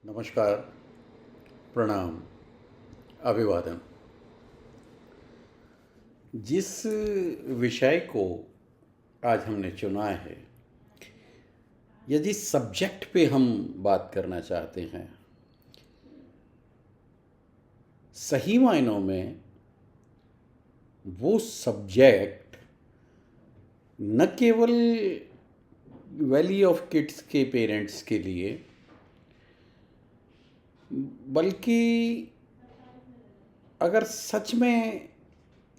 नमस्कार, प्रणाम, अभिवादन। जिस विषय को आज हमने चुना है, या जिस सब्जेक्ट पे हम बात करना चाहते हैं, सही मायनों में वो सब्जेक्ट न केवल वैली ऑफ किड्स के पेरेंट्स के लिए, बल्कि अगर सच में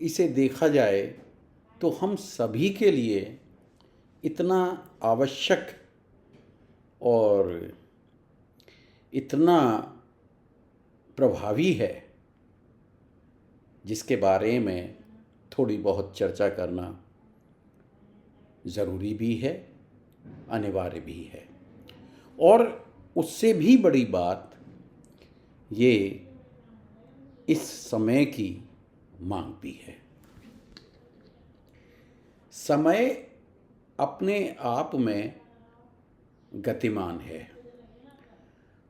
इसे देखा जाए तो हम सभी के लिए इतना आवश्यक और इतना प्रभावी है, जिसके बारे में थोड़ी बहुत चर्चा करना ज़रूरी भी है, अनिवार्य भी है। और उससे भी बड़ी बात ये इस समय की मांग भी है। समय अपने आप में गतिमान है,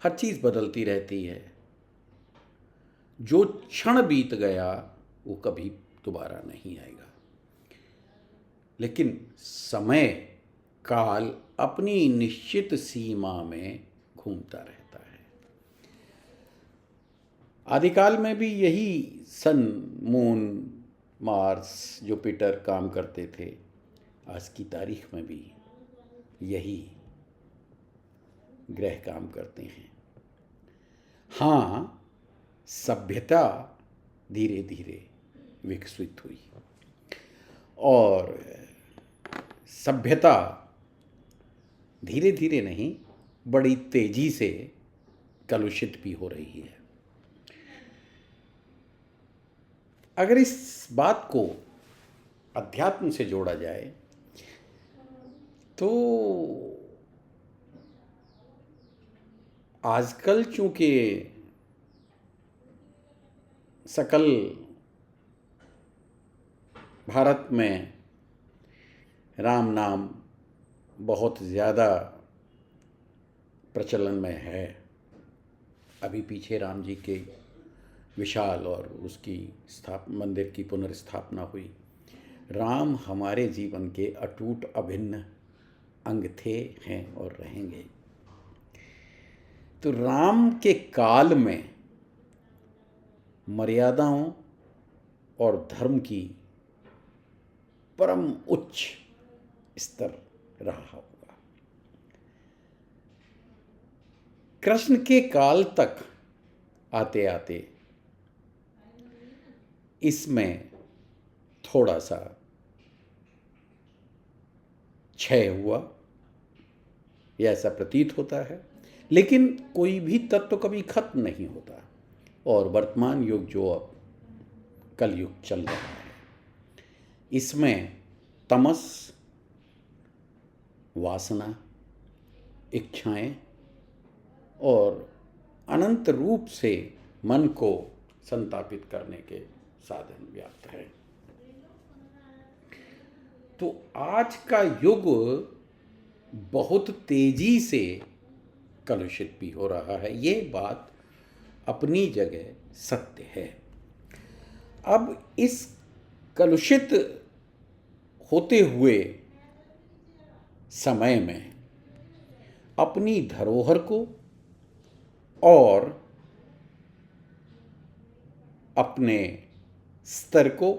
हर चीज़ बदलती रहती है। जो क्षण बीत गया वो कभी दोबारा नहीं आएगा, लेकिन समय काल अपनी निश्चित सीमा में घूमता रहता है। आदिकाल में भी यही सन, मून, मार्स, जुपिटर काम करते थे। आज की तारीख में भी यही ग्रह काम करते हैं। हाँ, सभ्यता धीरे धीरे विकसित हुई और सभ्यता धीरे धीरे नहीं, बड़ी तेजी से कलुषित भी हो रही है। अगर इस बात को अध्यात्म से जोड़ा जाए तो आजकल चूंकि सकल भारत में राम नाम बहुत ज़्यादा प्रचलन में है। अभी पीछे राम जी के विशाल और उसकी मंदिर की पुनर्स्थापना हुई। राम हमारे जीवन के अटूट अभिन्न अंग थे, हैं और रहेंगे। तो राम के काल में मर्यादाओं और धर्म की परम उच्च स्तर रहा होगा। कृष्ण के काल तक आते आते इसमें थोड़ा सा क्षय हुआ, यह ऐसा प्रतीत होता है। लेकिन कोई भी तत्व कभी खत्म नहीं होता, और वर्तमान युग जो अब कलयुग चल रहा है, इसमें तमस, वासना, इच्छाएं और अनंत रूप से मन को संतापित करने के साधन व्याप्त है। तो आज का युग बहुत तेजी से कलुषित भी हो रहा है, ये बात अपनी जगह सत्य है। अब इस कलुषित होते हुए समय में अपनी धरोहर को और अपने स्तर को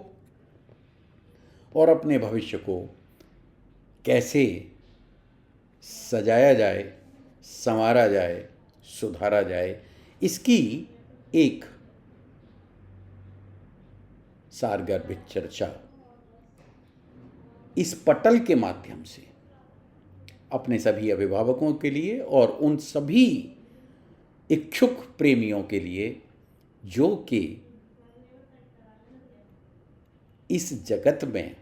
और अपने भविष्य को कैसे सजाया जाए, संवारा जाए, सुधारा जाए, इसकी एक सारगर्भित चर्चा इस पटल के माध्यम से अपने सभी अभिभावकों के लिए और उन सभी इच्छुक प्रेमियों के लिए जो कि इस जगत में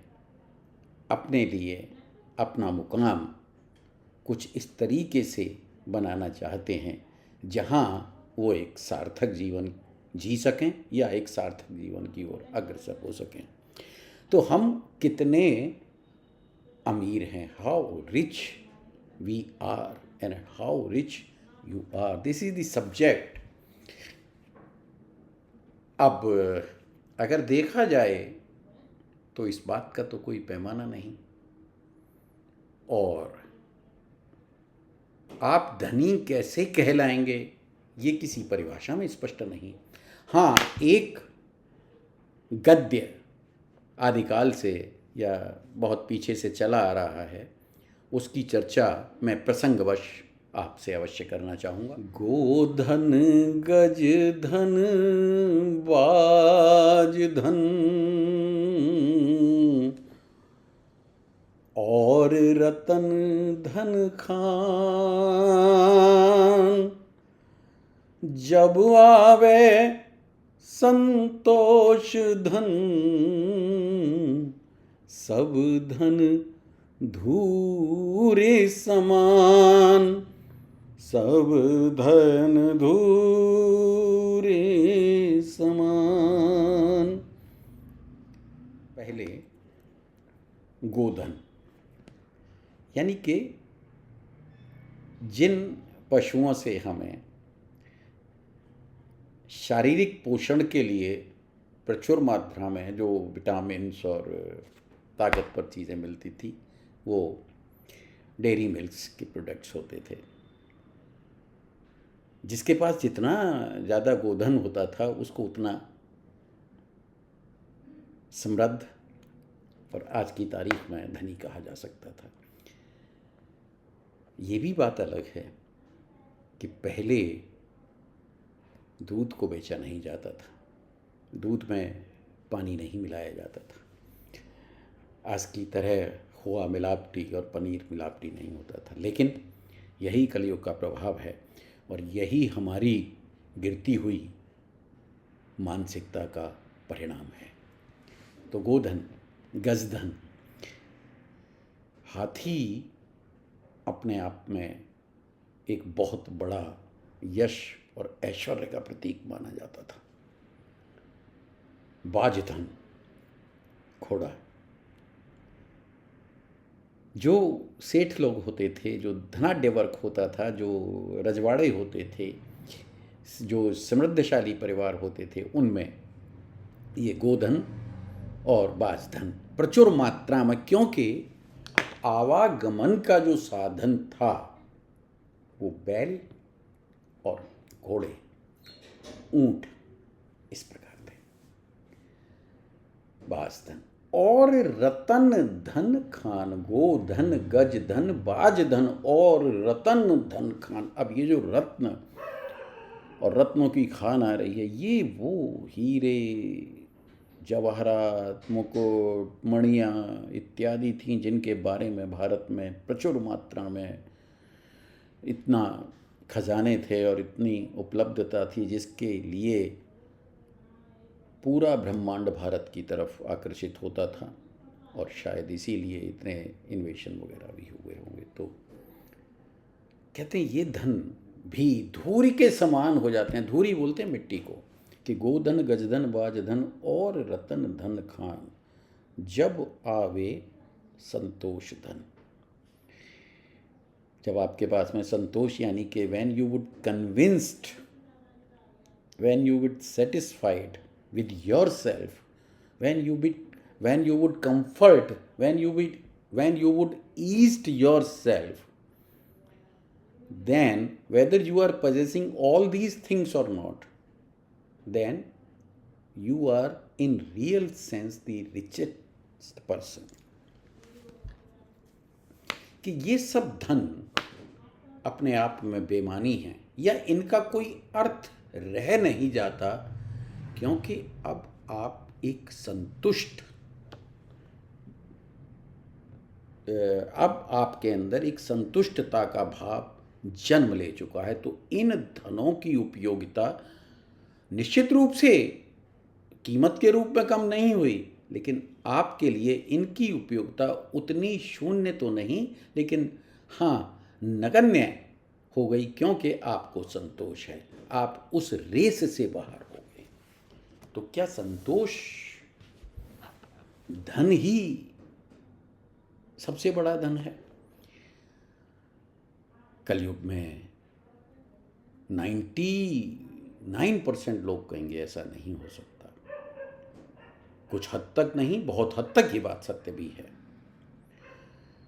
अपने लिए अपना मुकाम कुछ इस तरीके से बनाना चाहते हैं जहां वो एक सार्थक जीवन जी सकें या एक सार्थक जीवन की ओर अग्रसर हो सकें। तो हम कितने अमीर हैं, how rich we are and how rich you are. This is the subject. अब अगर देखा जाए तो इस बात का तो कोई पैमाना नहीं, और आप धनी कैसे कहलाएंगे ये किसी परिभाषा में स्पष्ट नहीं। हाँ, एक गद्य आदिकाल से या बहुत पीछे से चला आ रहा है, उसकी चर्चा मैं प्रसंगवश आपसे अवश्य करना चाहूँगा। गोधन गज धन बाज धन और रतन धन खान, जब आवे संतोष धन, सब धन धूरे समान, सब धन धूरे समान। पहले गोधन, यानी कि जिन पशुओं से हमें शारीरिक पोषण के लिए प्रचुर मात्रा में जो विटामिन्स और ताकतवर चीज़ें मिलती थी, वो डेयरी मिल्क्स के प्रोडक्ट्स होते थे। जिसके पास जितना ज़्यादा गोधन होता था उसको उतना समृद्ध और आज की तारीख में धनी कहा जा सकता था। ये भी बात अलग है कि पहले दूध को बेचा नहीं जाता था, दूध में पानी नहीं मिलाया जाता था। आज की तरह खोआ मिलावटी और पनीर मिलावटी नहीं होता था, लेकिन यही कलयुग का प्रभाव है और यही हमारी गिरती हुई मानसिकता का परिणाम है। तो गोधन, गजधन, हाथी अपने आप में एक बहुत बड़ा यश और ऐश्वर्य का प्रतीक माना जाता था। बाजधन, घोड़ा, जो सेठ लोग होते थे, जो धनाढ्य वर्ग होता था, जो रजवाड़े होते थे, जो समृद्धशाली परिवार होते थे, उनमें ये गोधन और बाजधन प्रचुर मात्रा में, क्योंकि आवागमन का जो साधन था वो बैल और घोड़े, ऊंट, इस प्रकार थे। बाजधन और रतन धन खान, गोधन गज धन बाज धन और रतन धन खान। अब ये जो रत्न और रत्नों की खान आ रही है, ये वो हीरे जवाहरात, मुकुट, मणियाँ इत्यादि थीं जिनके बारे में भारत में प्रचुर मात्रा में इतना खजाने थे और इतनी उपलब्धता थी, जिसके लिए पूरा ब्रह्मांड भारत की तरफ आकर्षित होता था और शायद इसीलिए इतने इन्वेशन वगैरह भी हुए होंगे। तो कहते हैं ये धन भी धूरी के समान हो जाते हैं। धूरी बोलते हैं मिट्टी को, कि गोधन गजधन बाजधन और रतन धन खान, जब आवे संतोष धन। जब आपके पास में संतोष, यानी कि when you would convinced, when you would satisfied with yourself, when you would comfort, when you would ease yourself, then whether you are possessing all these things or not, then you are in real sense the richest person। कि ये सब धन अपने आप में बेमानी है या इनका कोई अर्थ रह नहीं जाता, क्योंकि अब आप एक संतुष्ट, अब आपके अंदर एक संतुष्टता का भाव जन्म ले चुका है। तो इन धनों की उपयोगिता निश्चित रूप से कीमत के रूप में कम नहीं हुई, लेकिन आपके लिए इनकी उपयोगिता उतनी शून्य तो नहीं, लेकिन हाँ नगण्य हो गई, क्योंकि आपको संतोष है, आप उस रेस से बाहर हो गए। तो क्या संतोष धन ही सबसे बड़ा धन है? कलयुग में 99% लोग कहेंगे ऐसा नहीं हो सकता। कुछ हद तक नहीं, बहुत हद तक ये बात सत्य भी है।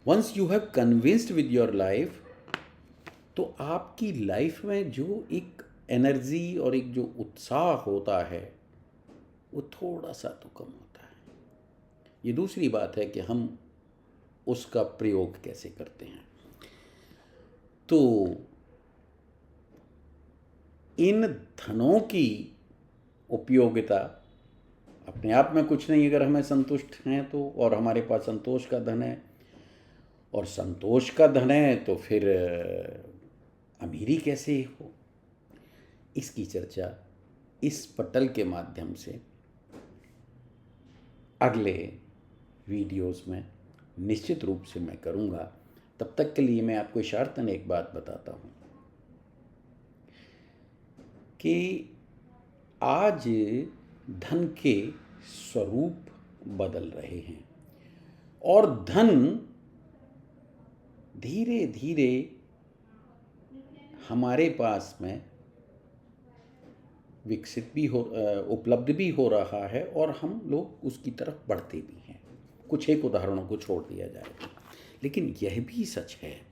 Once you have convinced with your life, तो आपकी लाइफ में जो एक एनर्जी और एक जो उत्साह होता है वो थोड़ा सा तो कम होता है। ये दूसरी बात है कि हम उसका प्रयोग कैसे करते हैं। तो इन धनों की उपयोगिता अपने आप में कुछ नहीं, अगर हमें संतुष्ट हैं तो, और हमारे पास संतोष का धन है, और संतोष का धन है तो फिर अमीरी कैसे हो, इसकी चर्चा इस पटल के माध्यम से अगले वीडियोस में निश्चित रूप से मैं करूँगा। तब तक के लिए मैं आपको इशारतन एक बात बताता हूँ कि आज धन के स्वरूप बदल रहे हैं और धन धीरे धीरे हमारे पास में विकसित भी हो, उपलब्ध भी हो रहा है और हम लोग उसकी तरफ बढ़ते भी हैं। कुछ एक उदाहरणों को छोड़ दिया जाए, लेकिन यह भी सच है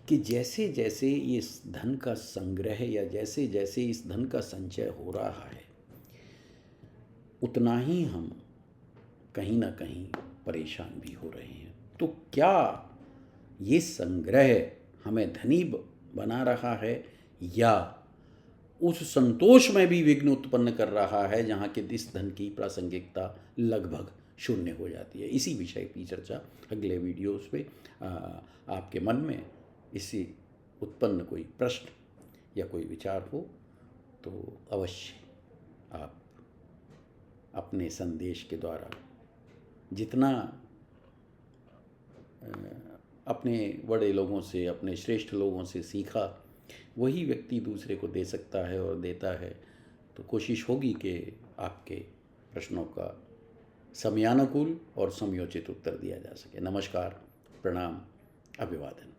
कि जैसे जैसे इस धन का संग्रह या जैसे जैसे इस धन का संचय हो रहा है, उतना ही हम कहीं ना कहीं परेशान भी हो रहे हैं। तो क्या ये संग्रह हमें धनी बना रहा है या उस संतोष में भी विघ्न उत्पन्न कर रहा है, जहाँ के इस धन की प्रासंगिकता लगभग शून्य हो जाती है? इसी विषय की चर्चा अगले वीडियोस पे आपके मन में इससे उत्पन्न कोई प्रश्न या कोई विचार हो तो अवश्य आप अपने संदेश के द्वारा जितना अपने बड़े लोगों से, अपने श्रेष्ठ लोगों से सीखा, वही व्यक्ति दूसरे को दे सकता है और देता है। तो कोशिश होगी कि आपके प्रश्नों का समयानुकूल और समयोचित उत्तर दिया जा सके। नमस्कार, प्रणाम, अभिवादन।